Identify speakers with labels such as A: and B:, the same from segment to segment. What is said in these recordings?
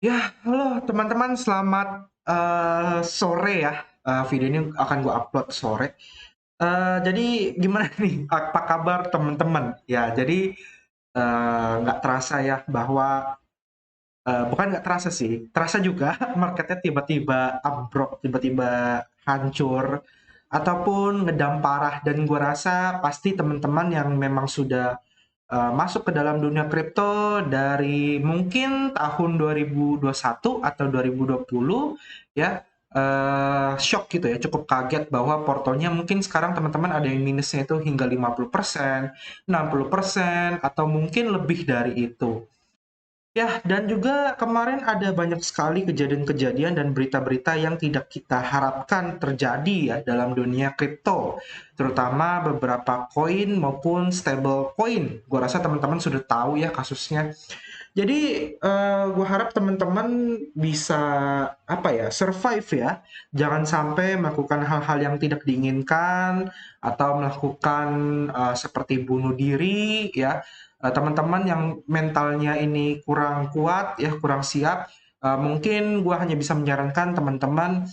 A: Ya, halo teman-teman, selamat sore ya. Video ini akan gue upload sore. Jadi gimana nih? Apa kabar teman-teman? Ya, jadi nggak terasa ya bahwa bukan nggak terasa sih, terasa juga marketnya tiba-tiba ambruk, tiba-tiba hancur, ataupun ngedam parah. Dan gue rasa pasti teman-teman yang memang sudah masuk ke dalam dunia kripto dari mungkin tahun 2021 atau 2020 ya, shock gitu ya, cukup kaget bahwa portonya mungkin sekarang teman-teman ada yang minusnya itu hingga 50%, 60%, atau mungkin lebih dari itu. Ya, dan juga kemarin ada banyak sekali kejadian-kejadian dan berita-berita yang tidak kita harapkan terjadi ya dalam dunia kripto, terutama beberapa koin maupun stable coin. Gue rasa teman-teman sudah tahu ya kasusnya. Jadi, gue harap teman-teman bisa apa ya, survive ya. Jangan sampai melakukan hal-hal yang tidak diinginkan atau melakukan seperti bunuh diri ya. Teman-teman yang mentalnya ini kurang kuat ya, kurang siap, mungkin gue hanya bisa menyarankan teman-teman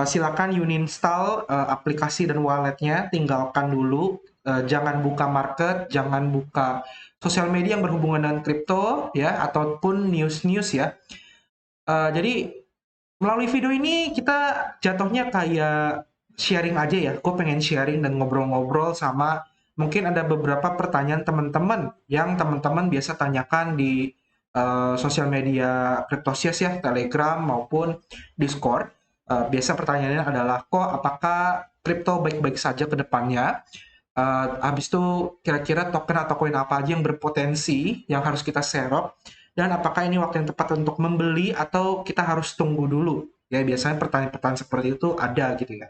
A: silakan uninstall aplikasi dan walletnya, tinggalkan dulu, jangan buka market, jangan buka sosial media yang berhubungan dengan kripto ya ataupun news-news ya. Jadi melalui video ini kita jatuhnya kayak sharing aja ya. Gue pengen sharing dan ngobrol-ngobrol sama mungkin ada beberapa pertanyaan teman-teman yang teman-teman biasa tanyakan di sosial media Cryptosias ya, Telegram maupun Discord. Biasa pertanyaannya adalah kok apakah kripto baik-baik saja ke depannya? Habis itu kira-kira token atau koin apa aja yang berpotensi yang harus kita serap, dan apakah ini waktu yang tepat untuk membeli atau kita harus tunggu dulu? Ya, biasanya pertanyaan-pertanyaan seperti itu ada gitu ya.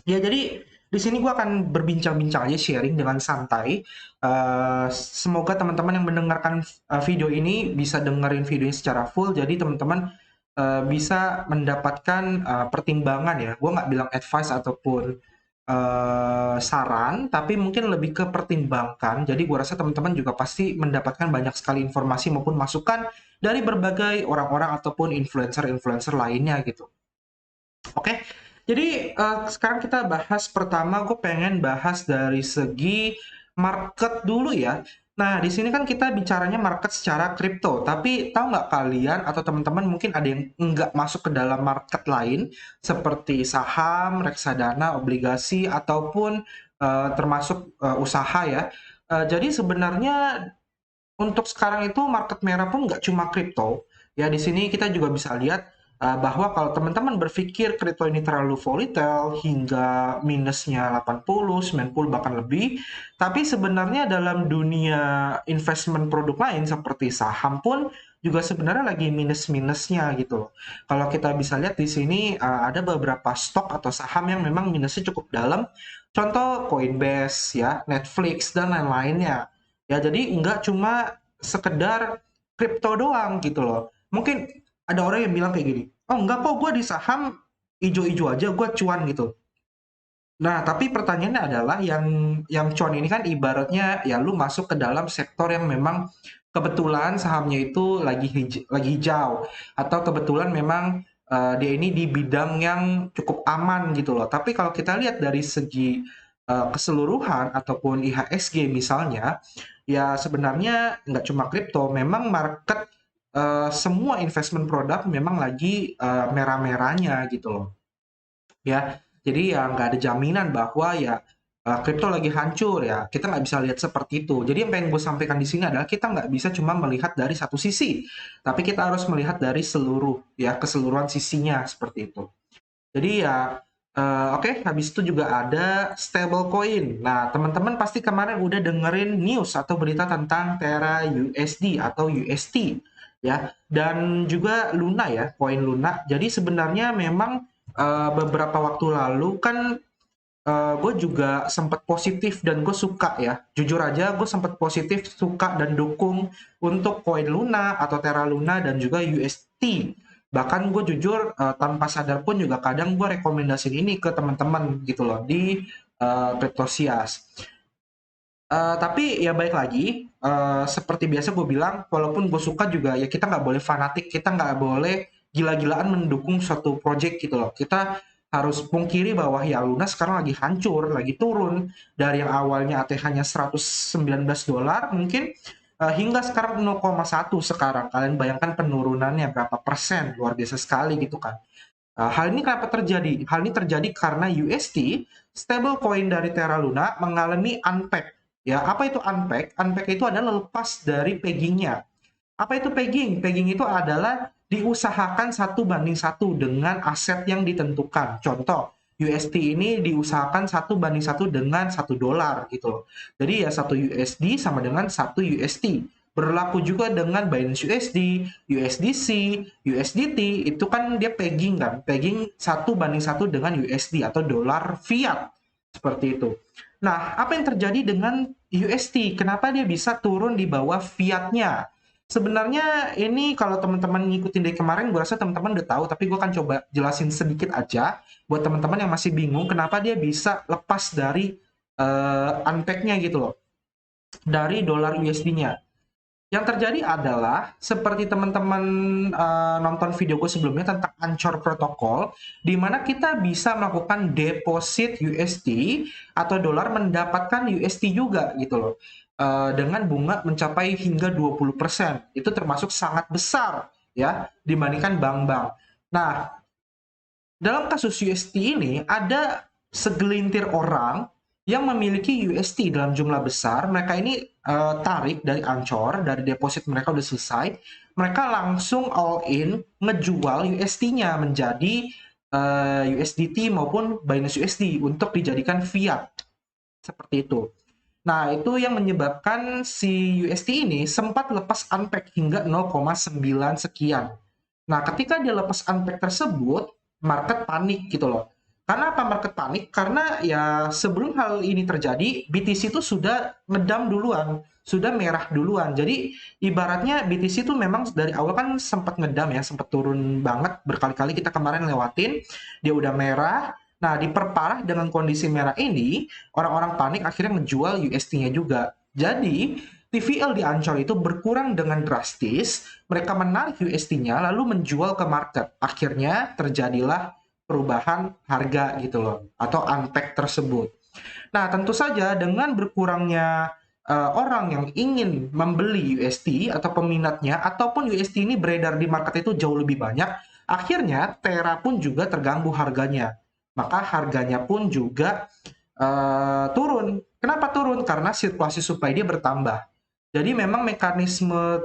A: Ya, jadi di sini gue akan berbincang-bincang aja, sharing dengan santai. Semoga teman-teman yang mendengarkan video ini bisa dengerin videonya secara full, jadi teman-teman bisa mendapatkan pertimbangan ya. Gue nggak bilang advice ataupun saran, tapi mungkin lebih ke pertimbangkan. Jadi gue rasa teman-teman juga pasti mendapatkan banyak sekali informasi maupun masukan dari berbagai orang-orang ataupun influencer-influencer lainnya gitu. Oke, jadi sekarang kita bahas pertama, gue pengen bahas dari segi market dulu ya. Nah, di sini kan kita bicaranya market secara kripto, tapi tahu nggak kalian atau teman-teman mungkin ada yang nggak masuk ke dalam market lain, seperti saham, reksadana, obligasi, ataupun termasuk usaha ya. Jadi sebenarnya untuk sekarang itu market merah pun nggak cuma kripto. Ya, di sini kita juga bisa lihat bahwa kalau teman-teman berpikir kripto ini terlalu volatile hingga minusnya 80, 90 bahkan lebih, tapi sebenarnya dalam dunia investment produk lain seperti saham pun juga sebenarnya lagi minus-minusnya gitu loh. Kalau kita bisa lihat di sini ada beberapa stok atau saham yang memang minusnya cukup dalam. Contoh Coinbase ya, Netflix dan lain-lainnya. Ya, jadi nggak cuma sekedar kripto doang gitu loh. Mungkin ada orang yang bilang kayak gini, oh enggak kok gue di saham ijo-ijo aja, gue cuan gitu. Nah, tapi pertanyaannya adalah yang cuan ini kan ibaratnya ya lu masuk ke dalam sektor yang memang kebetulan sahamnya itu lagi hijau, atau kebetulan memang dia ini di bidang yang cukup aman gitu loh. Tapi kalau kita lihat dari segi keseluruhan ataupun IHSG misalnya, ya sebenarnya nggak cuma kripto, memang market semua investment produk memang lagi merah-merahnya gitu loh. Ya, jadi ya nggak ada jaminan bahwa ya kripto lagi hancur ya. Kita nggak bisa lihat seperti itu. Jadi yang pengen gue sampaikan di sini adalah kita nggak bisa cuma melihat dari satu sisi, tapi kita harus melihat dari seluruh ya keseluruhan sisinya seperti itu. Jadi ya oke, habis itu juga ada stable coin. Nah, teman-teman pasti kemarin udah dengerin news atau berita tentang Terra USD atau UST ya, dan juga Luna ya, koin Luna. Jadi sebenarnya memang beberapa waktu lalu kan gue juga sempat positif dan gue suka ya. Jujur aja gue sempat positif, suka dan dukung untuk koin Luna atau Terra Luna dan juga UST. Bahkan gue jujur tanpa sadar pun juga kadang gue rekomendasiin ini ke teman-teman gitu loh di Cryptosias. Tapi ya baik lagi, seperti biasa gue bilang, walaupun gue suka juga ya kita nggak boleh fanatik, kita nggak boleh gila-gilaan mendukung suatu project gitu loh. Kita harus pungkiri bahwa ya Luna sekarang lagi hancur, lagi turun dari yang awalnya ATH-nya $119 mungkin hingga sekarang 0,1 sekarang. Kalian bayangkan penurunannya berapa persen, luar biasa sekali gitu kan. Hal ini kenapa terjadi? Hal ini terjadi karena UST, stablecoin dari Terra Luna, mengalami unpeg. Ya, apa itu unpeg? Unpeg itu adalah lepas dari peggingnya. Apa itu pegging? Pegging itu adalah diusahakan 1:1 dengan aset yang ditentukan. Contoh, UST ini diusahakan 1:1 dengan $1 gitu loh. Jadi ya 1 USD sama dengan 1 UST. Berlaku juga dengan Binance USD, USDC, USDT, itu kan dia pegging kan. Pegging 1:1 dengan USD atau dolar fiat. Seperti itu. Nah, apa yang terjadi dengan UST? Kenapa dia bisa turun di bawah fiatnya? Sebenarnya ini kalau teman-teman ngikutin dari kemarin, gue rasa teman-teman udah tahu, tapi gue akan coba jelasin sedikit aja buat teman-teman yang masih bingung kenapa dia bisa lepas dari unpack-nya gitu loh, dari dolar USD-nya. Yang terjadi adalah seperti teman-teman nonton video gue sebelumnya tentang Anchor Protocol, di mana kita bisa melakukan deposit USD atau dolar mendapatkan USD juga gitu loh. Dengan bunga mencapai hingga 20%. Itu termasuk sangat besar ya dibandingkan bank-bank. Nah, dalam kasus USD ini ada segelintir orang yang memiliki USD dalam jumlah besar. Mereka ini tarik dari Anchor, dari deposit mereka udah selesai. Mereka langsung all in ngejual USD-nya menjadi USDT maupun Binance USD untuk dijadikan fiat. Seperti itu. Nah, itu yang menyebabkan si USD ini sempat lepas unpack hingga 0,9 sekian. Nah, ketika dia lepas unpack tersebut, market panik gitu loh. Karena apa market panik? Karena ya sebelum hal ini terjadi, BTC itu sudah ngedam duluan, sudah merah duluan. Jadi ibaratnya BTC itu memang dari awal kan sempat ngedam ya, sempat turun banget, berkali-kali kita kemarin lewatin, dia udah merah. Nah, diperparah dengan kondisi merah ini, orang-orang panik akhirnya ngejual USD-nya juga. Jadi, TVL di Ancol itu berkurang dengan drastis, mereka menarik USD-nya lalu menjual ke market. Akhirnya terjadilah perubahan harga gitu loh, atau unpack tersebut. Nah, tentu saja dengan berkurangnya orang yang ingin membeli USD atau peminatnya, ataupun USD ini beredar di market itu jauh lebih banyak, akhirnya Terra pun juga terganggu harganya. Maka harganya pun juga turun. Kenapa turun? Karena sirkulasi supply dia bertambah. Jadi memang mekanisme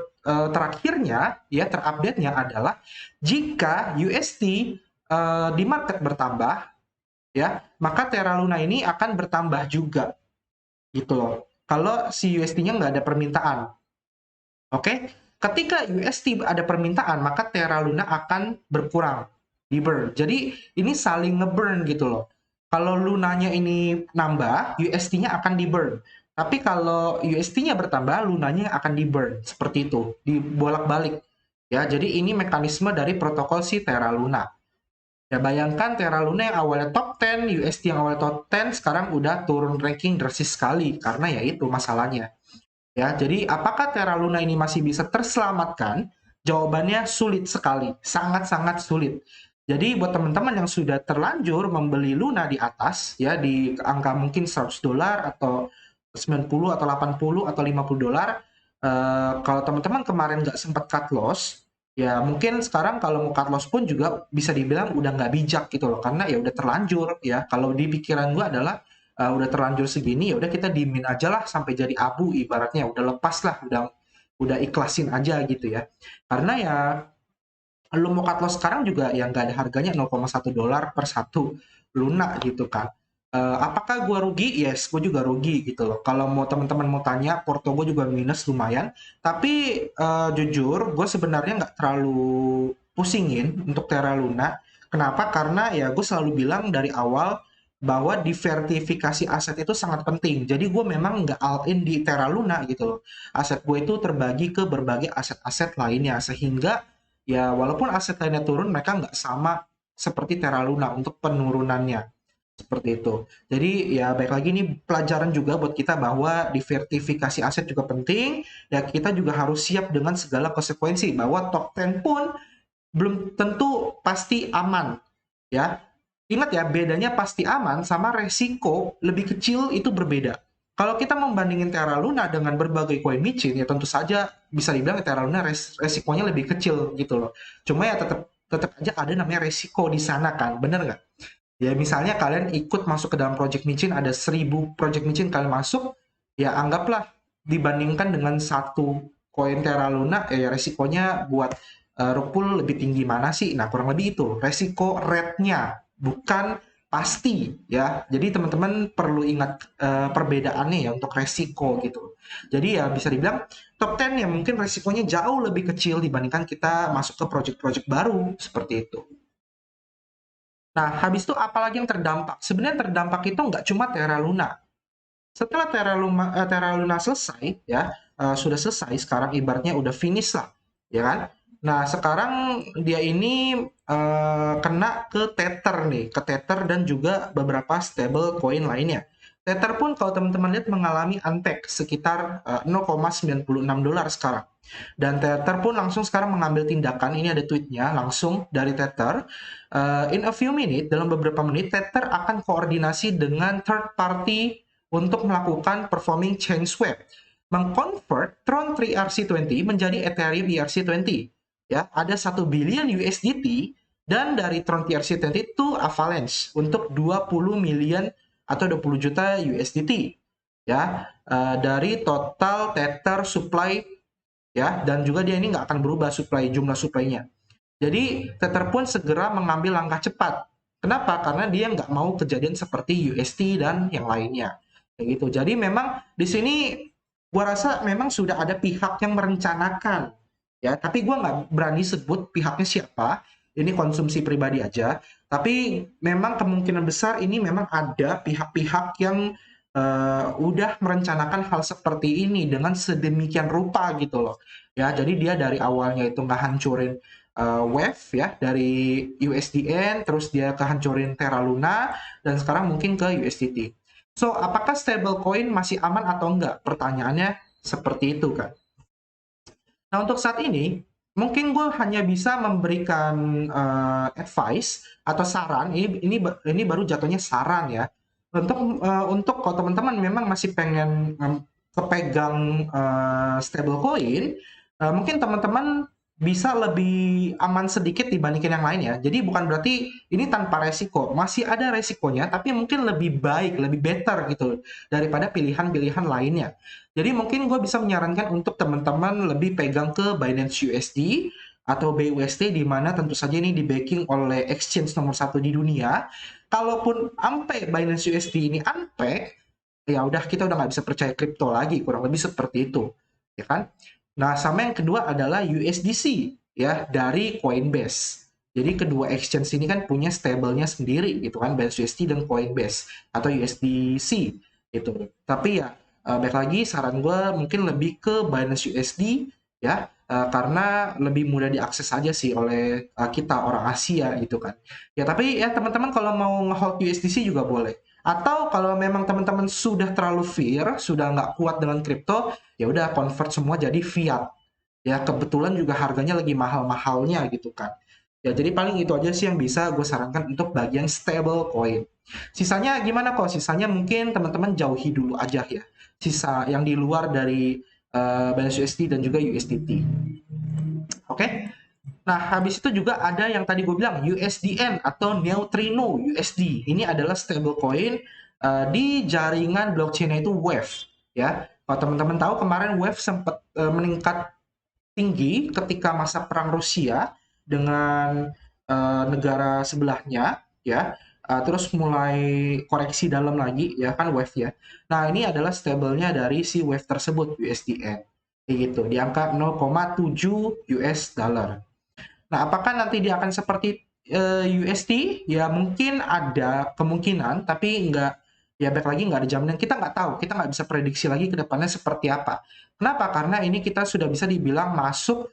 A: terakhirnya, ya terupdate-nya adalah jika USD di market bertambah, ya maka Terra Luna ini akan bertambah juga, gitu loh. Kalau si USD-nya nggak ada permintaan, oke? Ketika USD ada permintaan, maka Terra Luna akan berkurang, di burn. Jadi ini saling nge-burn gitu loh. Kalau Lunanya ini nambah, USD-nya akan di burn. Tapi kalau USD-nya bertambah, Lunanya akan di burn. Seperti itu, dibolak-balik. Ya, jadi ini mekanisme dari protokol si Terra Luna. Ya bayangkan Terra Luna yang awalnya top 10, USD yang awalnya top 10, sekarang udah turun ranking drastis sekali. Karena ya itu masalahnya. Ya, jadi apakah Terra Luna ini masih bisa terselamatkan? Jawabannya sulit sekali, sangat-sangat sulit. Jadi buat teman-teman yang sudah terlanjur membeli Luna di atas, ya di angka mungkin $100 atau 90 atau 80 atau $50, kalau teman-teman kemarin nggak sempat cut loss, ya mungkin sekarang kalau mau cut loss pun juga bisa dibilang udah nggak bijak gitu loh, karena ya udah terlanjur ya. Kalau di pikiran gue adalah udah terlanjur segini, ya udah kita diemin aja lah sampai jadi abu ibaratnya, udah lepas lah, udah ikhlasin aja gitu ya. Karena ya lu mau cut loss sekarang juga yang nggak ada harganya $0,1 per satu Luna gitu kan. Apakah gue rugi? Yes, gue juga rugi gitu loh. Kalau mau teman-teman mau tanya, porto gue juga minus lumayan. Tapi jujur, gue sebenarnya nggak terlalu pusingin untuk Terra Luna. Kenapa? Karena ya gue selalu bilang dari awal bahwa diversifikasi aset itu sangat penting. Jadi gue memang nggak all in di Terra Luna gitu loh. Aset gue itu terbagi ke berbagai aset-aset lainnya. Sehingga ya walaupun aset lainnya turun, mereka nggak sama seperti Terra Luna untuk penurunannya. Seperti itu. Jadi ya baik lagi nih pelajaran juga buat kita bahwa diversifikasi aset juga penting, ya kita juga harus siap dengan segala konsekuensi bahwa top 10 pun belum tentu pasti aman, ya. Ingat ya, bedanya pasti aman sama resiko lebih kecil itu berbeda. Kalau kita membandingin Terra Luna dengan berbagai koin micin, ya tentu saja bisa dibilang Terra Luna resikonya lebih kecil gitu loh. Cuma ya tetap tetap aja ada namanya resiko di sana kan, bener nggak? Ya misalnya kalian ikut masuk ke dalam project micin, ada 1000 project micin kalian masuk, ya anggaplah dibandingkan dengan satu koin Terra Luna, resikonya buat rug pull lebih tinggi mana sih? Nah kurang lebih itu, resiko rate-nya, bukan pasti ya. Jadi teman-teman perlu ingat perbedaannya ya untuk resiko gitu. Jadi ya bisa dibilang top 10 ya mungkin resikonya jauh lebih kecil dibandingkan kita masuk ke project-project baru seperti itu. Nah, habis itu apalagi yang terdampak? Sebenarnya terdampak itu nggak cuma Terra Luna. Setelah Terra Luna selesai, ya sudah selesai, sekarang ibaratnya udah finish lah, ya kan? Nah, sekarang dia ini kena ke Tether nih, ke Tether dan juga beberapa stable coin lainnya. Tether pun kalau teman-teman lihat mengalami unpack sekitar $0,96 sekarang. Dan Tether pun langsung sekarang mengambil tindakan, ini ada tweetnya langsung dari Tether. In a few minutes, dalam beberapa menit, Tether akan koordinasi dengan third party untuk melakukan performing chain swap, mengconvert Tron 3RC20 menjadi Ethereum ERC20. Ya, ada 1 billion USDT dan dari Tron TRC20 itu Avalanche untuk 20 million atau 20 juta USDT. Ya, dari total Tether supply, ya, dan juga dia ini nggak akan berubah jumlah supply-nya. Jadi Tether pun segera mengambil langkah cepat. Kenapa? Karena dia nggak mau kejadian seperti UST dan yang lainnya. Kayak gitu. Jadi memang di sini gua rasa memang sudah ada pihak yang merencanakan, ya. Tapi gua nggak berani sebut pihaknya siapa. Ini konsumsi pribadi aja. Tapi memang kemungkinan besar ini memang ada pihak-pihak yang udah merencanakan hal seperti ini dengan sedemikian rupa gitu loh. Ya, jadi dia dari awalnya itu nggak hancurin Wave ya dari USDN, terus dia kehancurin Terra Luna, dan sekarang mungkin ke USDT. So, apakah stablecoin masih aman atau enggak? Pertanyaannya seperti itu kan. Nah, untuk saat ini, mungkin gue hanya bisa memberikan advice atau saran. Ini baru jatuhnya saran ya. Untuk kalau teman-teman memang masih pengen kepegang stablecoin, mungkin teman-teman bisa lebih aman sedikit dibandingkan yang lain ya. Jadi bukan berarti ini tanpa resiko, masih ada resikonya, tapi mungkin lebih baik, lebih better gitu daripada pilihan-pilihan lainnya. Jadi mungkin gue bisa menyarankan untuk teman-teman lebih pegang ke Binance USD atau BUSD, di mana tentu saja ini di backing oleh exchange nomor 1 di dunia. Kalaupun sampai Binance USD ini sampai, ya udah kita udah nggak bisa percaya kripto lagi, kurang lebih seperti itu, ya kan? Nah, sama yang kedua adalah USDC ya dari Coinbase. Jadi kedua exchange ini kan punya stable-nya sendiri gitu kan, Binance USD dan Coinbase atau USDC gitu. Tapi ya baik lagi saran gue mungkin lebih ke Binance USD ya, karena lebih mudah diakses aja sih oleh kita orang Asia gitu kan. Ya tapi ya teman-teman kalau mau nge-hold USDC juga boleh. Atau kalau memang teman-teman sudah terlalu fear, sudah nggak kuat dengan kripto, ya udah convert semua jadi fiat. Ya kebetulan juga harganya lagi mahal-mahalnya gitu kan. Ya jadi paling itu aja sih yang bisa gue sarankan untuk bagian stable coin. Sisanya gimana kok? Sisanya mungkin teman-teman jauhi dulu aja ya. Sisa yang di luar dari Binance USD dan juga USDT. Oke? Nah, habis itu juga ada yang tadi gue bilang USDN atau Neutrino USD. Ini adalah stablecoin di jaringan blockchain itu Wave. Ya, kalau teman-teman tahu kemarin Wave sempat meningkat tinggi ketika masa perang Rusia dengan negara sebelahnya, ya. Terus mulai koreksi dalam lagi, ya kan Wave ya. Nah, ini adalah stablenya dari si Wave tersebut USDN. Kayak gitu, di angka 0,7 US dollar. Nah, apakah nanti dia akan seperti USD? Ya mungkin ada kemungkinan, tapi nggak, ya baik lagi nggak ada jaminan. Kita nggak tahu, kita nggak bisa prediksi lagi ke depannya seperti apa. Kenapa? Karena ini kita sudah bisa dibilang masuk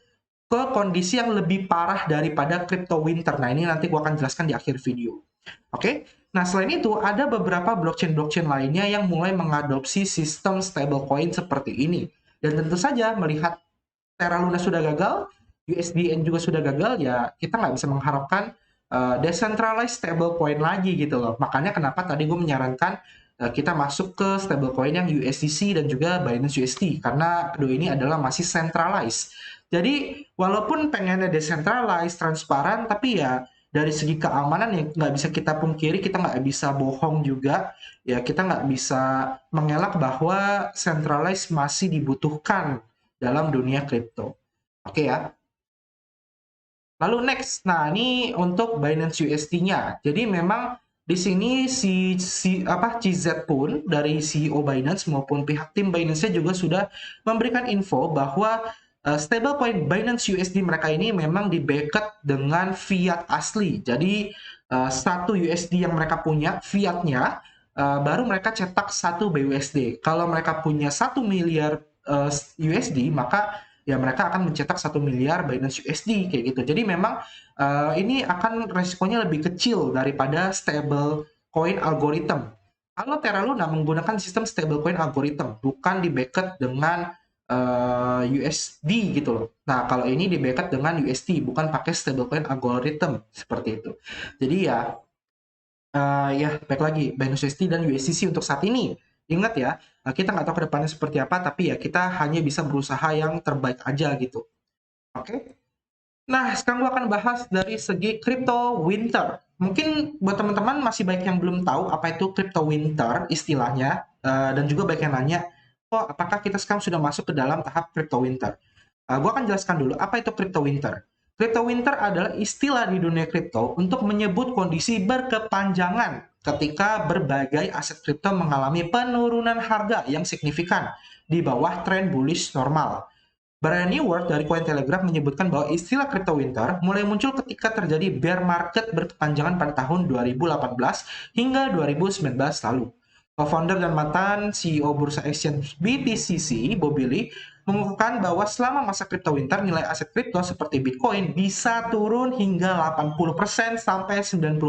A: ke kondisi yang lebih parah daripada crypto winter. Nah, ini nanti gua akan jelaskan di akhir video. Oke? Nah, selain itu, ada beberapa blockchain-blockchain lainnya yang mulai mengadopsi sistem stablecoin seperti ini. Dan tentu saja melihat Terra Luna sudah gagal, USDN juga sudah gagal, ya kita nggak bisa mengharapkan decentralized stablecoin lagi gitu loh. Makanya kenapa tadi gue menyarankan kita masuk ke stablecoin yang USDC dan juga Binance USD, karena kedua ini adalah masih centralized. Jadi walaupun pengennya decentralized, transparan, tapi ya dari segi keamanan yang nggak bisa kita pungkiri, kita nggak bisa bohong juga, ya kita nggak bisa mengelak bahwa centralized masih dibutuhkan dalam dunia kripto. Oke ya. Lalu next, nah ini untuk Binance USD-nya. Jadi memang di sini CZ pun dari CEO Binance maupun pihak tim Binance-nya juga sudah memberikan info bahwa stablecoin Binance USD mereka ini memang di-backup dengan fiat asli. Jadi satu USD yang mereka punya fiatnya baru mereka cetak satu BUSD. Kalau mereka punya 1 miliar USD, maka ya mereka akan mencetak 1 miliar Binance USD kayak gitu. Jadi memang ini akan resikonya lebih kecil daripada stable coin algorithm. Kalau Terra Luna menggunakan sistem stable coin algorithm, bukan di backup dengan USD gitu loh. Nah, kalau ini di backup dengan USD, bukan pakai stable coin algorithm seperti itu. Jadi ya baik lagi, Binance USD dan USDC untuk saat ini. Ingat ya, kita nggak tahu ke depannya seperti apa, tapi ya kita hanya bisa berusaha yang terbaik aja gitu. Oke? Nah, sekarang gue akan bahas dari segi crypto winter. Mungkin buat teman-teman masih banyak yang belum tahu apa itu crypto winter istilahnya, dan juga banyak yang nanya, oh apakah kita sekarang sudah masuk ke dalam tahap crypto winter? Gue akan jelaskan dulu apa itu crypto winter. Crypto winter adalah istilah di dunia kripto untuk menyebut kondisi berkepanjangan ketika berbagai aset kripto mengalami penurunan harga yang signifikan di bawah tren bullish normal. Brian Newworth dari Cointelegraph menyebutkan bahwa istilah crypto winter mulai muncul ketika terjadi bear market berkepanjangan pada tahun 2018 hingga 2019 lalu. Co-founder dan mantan CEO Bursa Exchange BTCC, Bobby Lee, mengukuhkan bahwa selama masa crypto winter, nilai aset kripto seperti Bitcoin bisa turun hingga 80% sampai 90%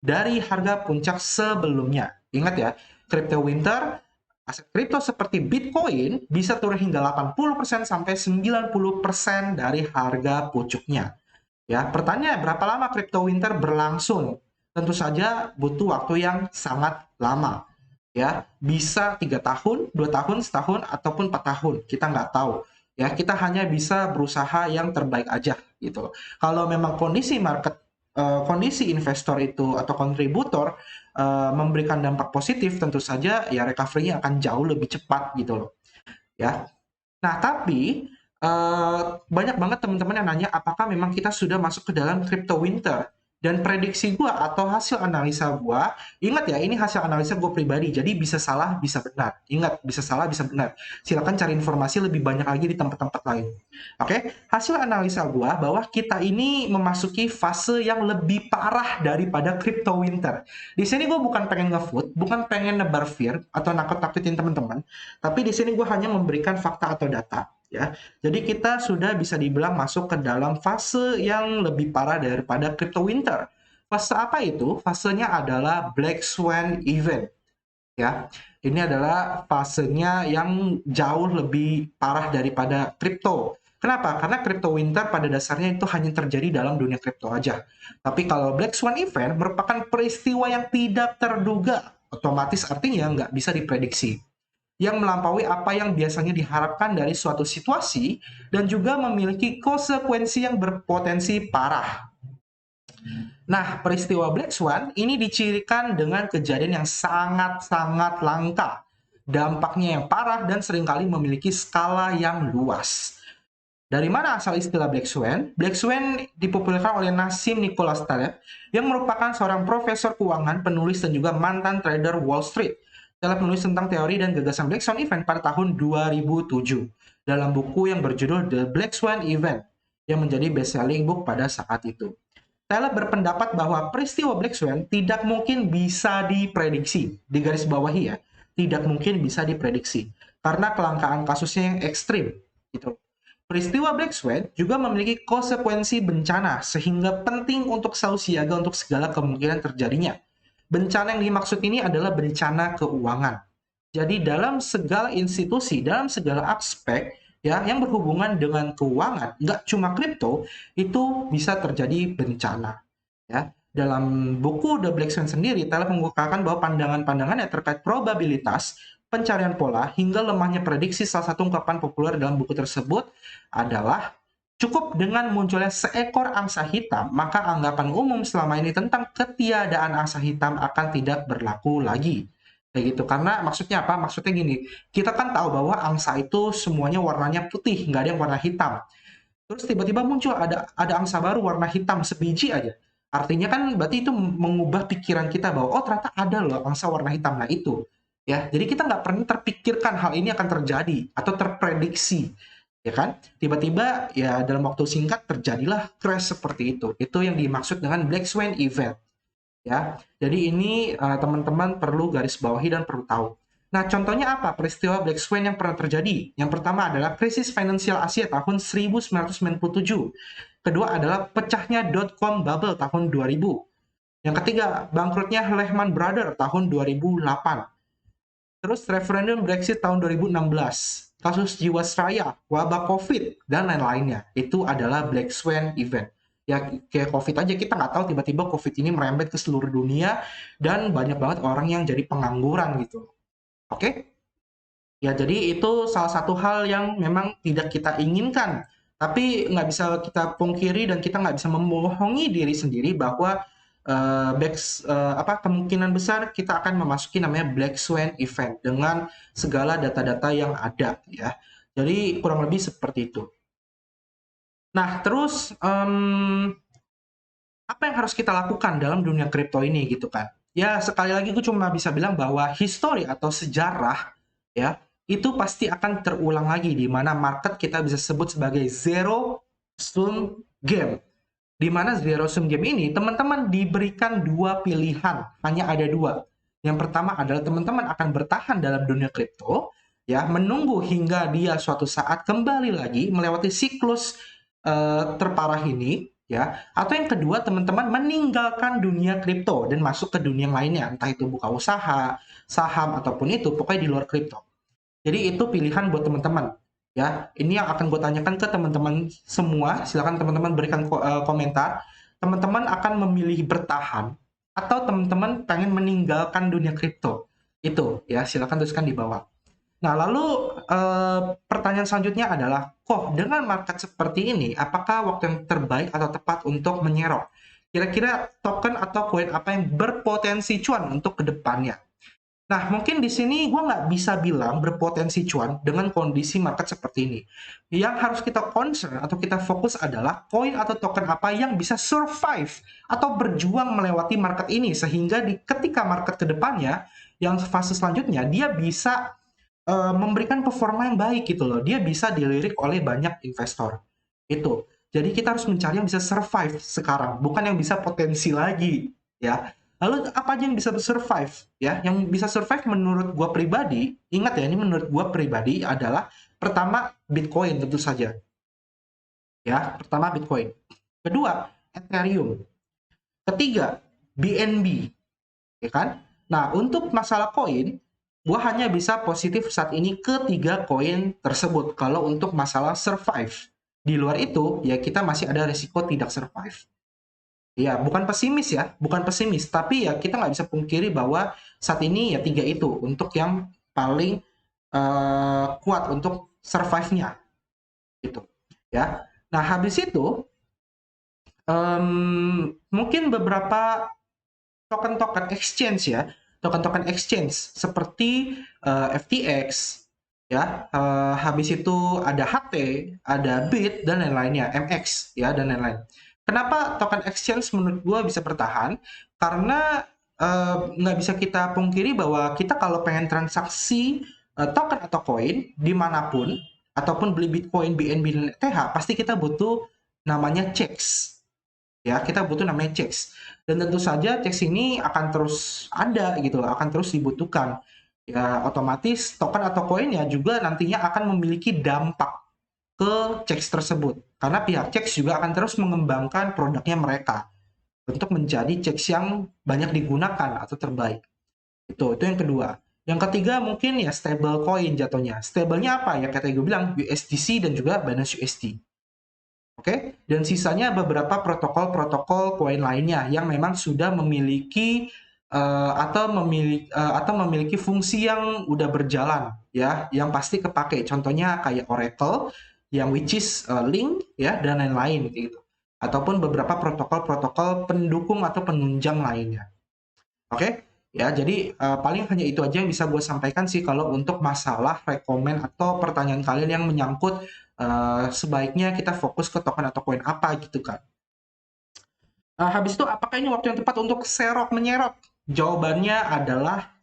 A: dari harga puncak sebelumnya. Ingat ya, crypto winter, aset kripto seperti Bitcoin bisa turun hingga 80% sampai 90% dari harga pucuknya. Ya, pertanyaan berapa lama crypto winter berlangsung? Tentu saja butuh waktu yang sangat lama. Ya, bisa 3 tahun, 2 tahun, setahun, ataupun 4 tahun. Kita nggak tahu. Ya, kita hanya bisa berusaha yang terbaik aja gitu. Kalau memang kondisi market, kondisi investor itu atau kontributor memberikan dampak positif, tentu saja ya recovery-nya akan jauh lebih cepat gitu loh. Ya. Nah, tapi banyak banget teman-teman yang nanya apakah memang kita sudah masuk ke dalam crypto winter. Dan prediksi gua atau hasil analisa gua, ingat ya, ini hasil analisa gue pribadi, jadi bisa salah, bisa benar. Ingat, bisa salah, bisa benar. Silakan cari informasi lebih banyak lagi di tempat-tempat lain. Oke, hasil analisa gua bahwa kita ini memasuki fase yang lebih parah daripada crypto winter. Di sini gue bukan pengen nge-food, bukan pengen nebar fear atau nakut-nakutin teman-teman, tapi di sini gue hanya memberikan fakta atau data. Ya, jadi kita sudah bisa dibilang masuk ke dalam fase yang lebih parah daripada crypto winter. Fase apa itu? Fasenya adalah Black Swan event. Ya, ini adalah fasenya yang jauh lebih parah daripada crypto. Kenapa? Karena crypto winter pada dasarnya itu hanya terjadi dalam dunia crypto aja. Tapi kalau Black Swan event merupakan peristiwa yang tidak terduga, otomatis artinya nggak bisa diprediksi, yang melampaui apa yang biasanya diharapkan dari suatu situasi dan juga memiliki konsekuensi yang berpotensi parah. Nah, peristiwa Black Swan ini dicirikan dengan kejadian yang sangat-sangat langka, dampaknya yang parah dan seringkali memiliki skala yang luas. Dari mana asal istilah Black Swan? Black Swan dipopulerkan oleh Nassim Nicholas Taleb yang merupakan seorang profesor keuangan, penulis, dan juga mantan trader Wall Street. Taleb menulis tentang teori dan gagasan Black Swan Event pada tahun 2007 dalam buku yang berjudul The Black Swan Event yang menjadi best-selling book pada saat itu. Taleb berpendapat bahwa peristiwa Black Swan tidak mungkin bisa diprediksi. Di garis bawahi ya, tidak mungkin bisa diprediksi karena kelangkaan kasusnya yang ekstrim. Gitu. Peristiwa Black Swan juga memiliki konsekuensi bencana, sehingga penting untuk selalu siaga untuk segala kemungkinan terjadinya. Bencana yang dimaksud ini adalah bencana keuangan. Jadi dalam segala institusi, dalam segala aspek ya yang berhubungan dengan keuangan, nggak cuma kripto, itu bisa terjadi bencana. Ya, dalam buku The Black Swan sendiri, Taleb mengungkapkan bahwa pandangan-pandangannya terkait probabilitas, pencarian pola, hingga lemahnya prediksi. Salah satu ungkapan populer dalam buku tersebut adalah cukup dengan munculnya seekor angsa hitam, maka anggapan umum selama ini tentang ketiadaan angsa hitam akan tidak berlaku lagi. Kayak gitu. Karena maksudnya apa? Maksudnya gini, kita kan tahu bahwa angsa itu semuanya warnanya putih, nggak ada yang warna hitam. Terus tiba-tiba muncul ada angsa baru warna hitam sebiji aja. Artinya kan berarti itu mengubah pikiran kita bahwa oh ternyata ada loh angsa warna hitam. Nah itu ya. Jadi kita nggak pernah terpikirkan hal ini akan terjadi atau terprediksi, ya kan? Tiba-tiba ya dalam waktu singkat terjadilah crash seperti itu. Itu yang dimaksud dengan Black Swan event, ya. Jadi ini teman-teman perlu garis bawahi dan perlu tahu. Nah, contohnya apa peristiwa Black Swan yang pernah terjadi? Yang pertama adalah krisis finansial Asia tahun 1997. Kedua adalah pecahnya dot-com bubble tahun 2000. Yang ketiga, bangkrutnya Lehman Brothers tahun 2008. Terus referendum Brexit tahun 2016. Kasus Jiwasraya, wabah COVID, dan lain-lainnya. Itu adalah Black Swan event. Ya kayak COVID aja, kita nggak tahu tiba-tiba COVID ini merembet ke seluruh dunia dan banyak banget orang yang jadi pengangguran gitu. Oke? Ya, jadi itu salah satu hal yang memang tidak kita inginkan. Tapi nggak bisa kita pungkiri dan kita nggak bisa membohongi diri sendiri bahwa kemungkinan besar kita akan memasuki namanya Black Swan event dengan segala data-data yang ada ya. Jadi kurang lebih seperti itu. Nah, terus apa yang harus kita lakukan dalam dunia kripto ini gitu kan? Ya sekali lagi gue cuma bisa bilang bahwa history atau sejarah ya itu pasti akan terulang lagi di mana market kita bisa sebut sebagai zero sum game. Di mana zero sum game ini teman-teman diberikan dua pilihan, hanya ada dua. Yang pertama adalah teman-teman akan bertahan dalam dunia kripto ya, menunggu hingga dia suatu saat kembali lagi melewati siklus terparah ini ya, atau yang kedua teman-teman meninggalkan dunia kripto dan masuk ke dunia yang lainnya, entah itu buka usaha, saham ataupun itu pokoknya di luar kripto. Jadi itu pilihan buat teman-teman ya. Ini yang akan gue tanyakan ke teman-teman semua, silakan teman-teman berikan komentar. Teman-teman akan memilih bertahan atau teman-teman pengen meninggalkan dunia kripto. Itu ya, silakan tuliskan di bawah. Nah, lalu pertanyaan selanjutnya adalah, kok dengan market seperti ini, apakah waktu yang terbaik atau tepat untuk menyerok? Kira-kira token atau koin apa yang berpotensi cuan untuk kedepannya? Nah, mungkin di sini gue nggak bisa bilang berpotensi cuan dengan kondisi market seperti ini. Yang harus kita concern atau kita fokus adalah koin atau token apa yang bisa survive atau berjuang melewati market ini, sehingga ketika market kedepannya, yang fase selanjutnya, dia bisa memberikan performa yang baik gitu loh. Dia bisa dilirik oleh banyak investor. Itu. Jadi kita harus mencari yang bisa survive sekarang, bukan yang bisa potensi lagi, ya. Lalu apa aja yang bisa survive, ya? Yang bisa survive menurut gua pribadi, ingat ya, ini menurut gua pribadi adalah pertama Bitcoin tentu saja. Ya, pertama Bitcoin. Kedua, Ethereum. Ketiga, BNB, ya kan? Nah, untuk masalah koin, gua hanya bisa positif saat ini ketiga koin tersebut kalau untuk masalah survive. Di luar itu, ya kita masih ada risiko tidak survive. Ya, bukan pesimis ya, bukan pesimis, tapi ya kita nggak bisa pungkiri bahwa saat ini ya tiga itu untuk yang paling kuat untuk survive-nya, gitu. Ya, nah habis itu mungkin beberapa token-token exchange ya, token-token exchange seperti FTX ya, habis itu ada HT, ada BIT dan lain-lainnya, MX ya dan lain-lain. Kenapa token exchange menurut gue bisa bertahan? Karena nggak bisa kita pungkiri bahwa kita kalau pengen transaksi token atau koin dimanapun ataupun beli Bitcoin, BNB, dan ETH pasti kita butuh namanya checks. Ya, kita butuh namanya checks. Dan tentu saja checks ini akan terus ada gitu, akan terus dibutuhkan. Ya, otomatis token atau koinnya juga nantinya akan memiliki dampak ke checks tersebut. Karena pihak checks juga akan terus mengembangkan produknya mereka. untuk menjadi checks yang banyak digunakan atau terbaik. Itu yang kedua. Yang ketiga mungkin ya stable coin jatuhnya. Stable-nya apa ya? Kayak tadi gue bilang USDC dan juga Binance USD. Oke, dan sisanya beberapa protokol-protokol koin lainnya yang memang sudah memiliki atau memiliki fungsi yang udah berjalan ya, yang pasti kepake. Contohnya kayak Oracle yang which is Link ya dan lain-lain gitu. Ataupun beberapa protokol-protokol pendukung atau penunjang lainnya. Oke, ya jadi paling hanya itu aja yang bisa gue sampaikan sih kalau untuk masalah rekomen atau pertanyaan kalian yang menyangkut sebaiknya kita fokus ke token atau koin apa gitu kan. Habis itu apakah ini waktu yang tepat untuk serok menyerok? Jawabannya adalah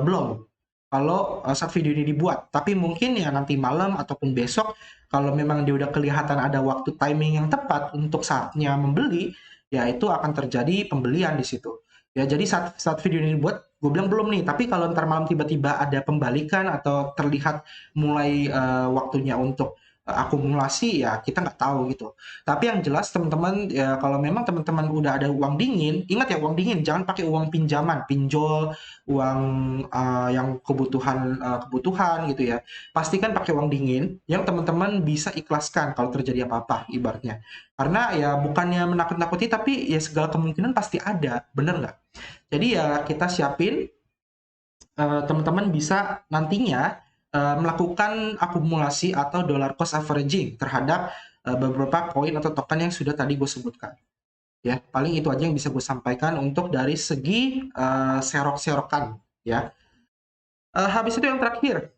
A: belum. Kalau saat video ini dibuat, tapi mungkin ya nanti malam ataupun besok kalau memang dia udah kelihatan ada waktu timing yang tepat untuk saatnya membeli, ya itu akan terjadi pembelian di situ. Ya jadi saat video ini dibuat, gue bilang belum nih. Tapi kalau ntar malam tiba-tiba ada pembalikan atau terlihat mulai waktunya untuk akumulasi ya kita nggak tahu gitu. Tapi yang jelas teman-teman ya kalau memang teman-teman udah ada uang dingin, ingat ya uang dingin jangan pakai uang pinjaman, pinjol, uang yang kebutuhan gitu ya. Pastikan pakai uang dingin yang teman-teman bisa ikhlaskan kalau terjadi apa-apa ibaratnya. Karena ya bukannya menakut-nakuti tapi ya segala kemungkinan pasti ada, bener nggak? Jadi ya kita siapin teman-teman bisa nantinya melakukan akumulasi atau dollar cost averaging terhadap beberapa koin atau token yang sudah tadi gue sebutkan. Ya, paling itu aja yang bisa gue sampaikan untuk dari segi serok-serokan. Ya, habis itu yang terakhir,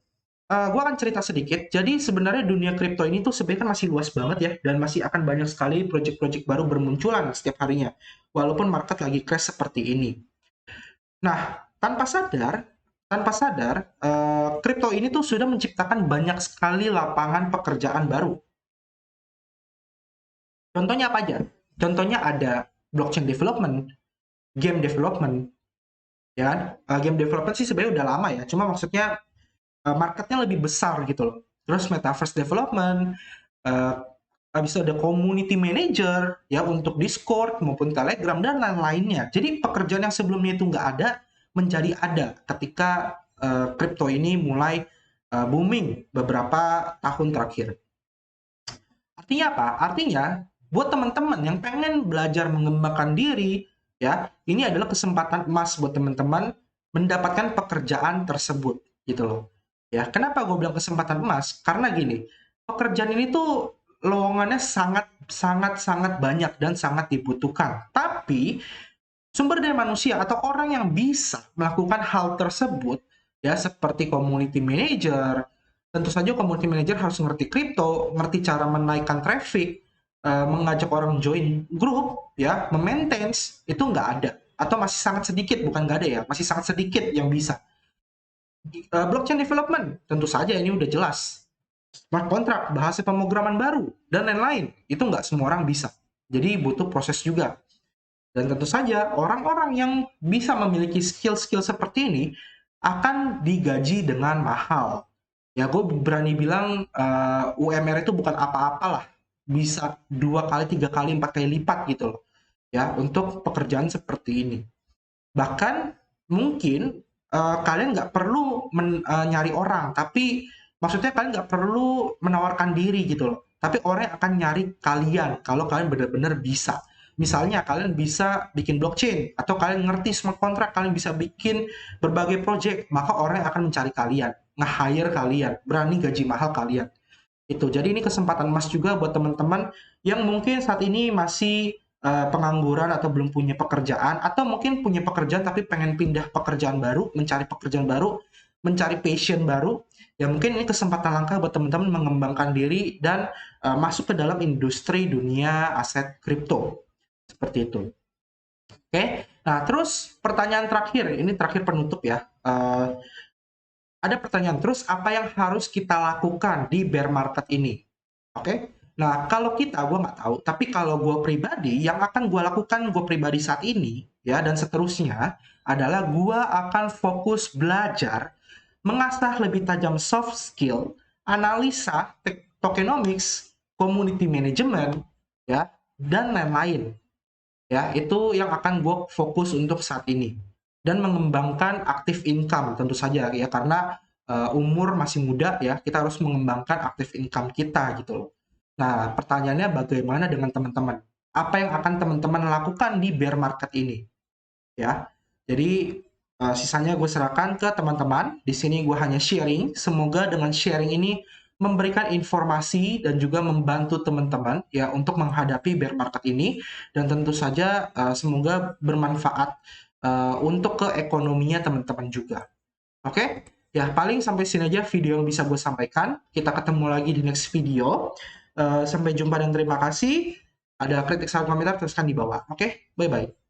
A: gue akan cerita sedikit. Jadi sebenarnya dunia kripto ini tuh sebenarnya kan masih luas banget ya, dan masih akan banyak sekali project-project baru bermunculan setiap harinya. Walaupun market lagi crash seperti ini. Nah, tanpa sadar, kripto ini tuh sudah menciptakan banyak sekali lapangan pekerjaan baru. Contohnya apa aja? Contohnya ada blockchain development, game development, ya kan? Game development sih sebenarnya udah lama ya, cuma maksudnya marketnya lebih besar gitu loh. Terus metaverse development, uh, habis itu ada community manager ya untuk Discord maupun Telegram dan lain-lainnya. Jadi pekerjaan yang sebelumnya itu nggak ada menjadi ada ketika kripto ini mulai booming beberapa tahun terakhir. Artinya apa? Artinya buat teman-teman yang pengen belajar mengembangkan diri, ya ini adalah kesempatan emas buat teman-teman mendapatkan pekerjaan tersebut, gitu loh. Ya, kenapa gue bilang kesempatan emas? Karena gini, pekerjaan ini tuh lowongannya sangat sangat sangat banyak dan sangat dibutuhkan. Tapi sumber daya manusia atau orang yang bisa melakukan hal tersebut, ya seperti community manager, tentu saja community manager harus ngerti kripto, ngerti cara menaikkan traffic, mengajak orang join grup, ya, memaintain, itu nggak ada. Atau masih sangat sedikit, bukan nggak ada ya, masih sangat sedikit yang bisa. Blockchain development, tentu saja ini udah jelas. Smart contract, bahasa pemrograman baru, dan lain-lain. Itu nggak semua orang bisa. Jadi butuh proses juga. Dan tentu saja orang-orang yang bisa memiliki skill-skill seperti ini akan digaji dengan mahal. Ya gue berani bilang UMR itu bukan apa-apalah. Bisa 2 kali, 3 kali, 4 kali lipat gitu loh. Ya untuk pekerjaan seperti ini. Bahkan mungkin kalian nggak perlu nyari orang, tapi maksudnya kalian nggak perlu menawarkan diri gitu loh. Tapi orang yang akan nyari kalian kalau kalian benar-benar bisa. Misalnya kalian bisa bikin blockchain atau kalian ngerti smart contract, kalian bisa bikin berbagai project, maka orang yang akan mencari kalian, nge-hire kalian, berani gaji mahal kalian. Itu. Jadi ini kesempatan emas juga buat teman-teman yang mungkin saat ini masih pengangguran atau belum punya pekerjaan atau mungkin punya pekerjaan tapi pengen pindah pekerjaan baru, mencari pekerjaan baru, mencari passion baru. Ya mungkin ini kesempatan langka buat teman-teman mengembangkan diri dan masuk ke dalam industri dunia aset kripto. Seperti itu. Oke. Nah, terus pertanyaan terakhir, ini terakhir penutup ya. Ada pertanyaan terus, apa yang harus kita lakukan di bear market ini? Oke, nah kalau kita, gue nggak tahu, tapi kalau gue pribadi, yang akan gue lakukan gue pribadi saat ini, ya dan seterusnya, adalah gue akan fokus belajar, mengasah lebih tajam soft skill, analisa, tokenomics, community management, ya dan lain-lain. Ya, itu yang akan gue fokus untuk saat ini. Dan mengembangkan aktif income tentu saja ya, karena umur masih muda ya, kita harus mengembangkan aktif income kita gitu loh. Nah, pertanyaannya bagaimana dengan teman-teman? Apa yang akan teman-teman lakukan di bear market ini? Ya, jadi sisanya gue serahkan ke teman-teman. Di sini gue hanya sharing. Semoga dengan sharing ini memberikan informasi dan juga membantu teman-teman ya untuk menghadapi bear market ini, dan tentu saja semoga bermanfaat untuk keekonominya teman-teman juga. Oke? Ya, paling sampai sini aja video yang bisa gue sampaikan. Kita ketemu lagi di next video. Sampai jumpa dan terima kasih. Ada kritik, saran, komentar, tuliskan di bawah. Oke? Bye-bye.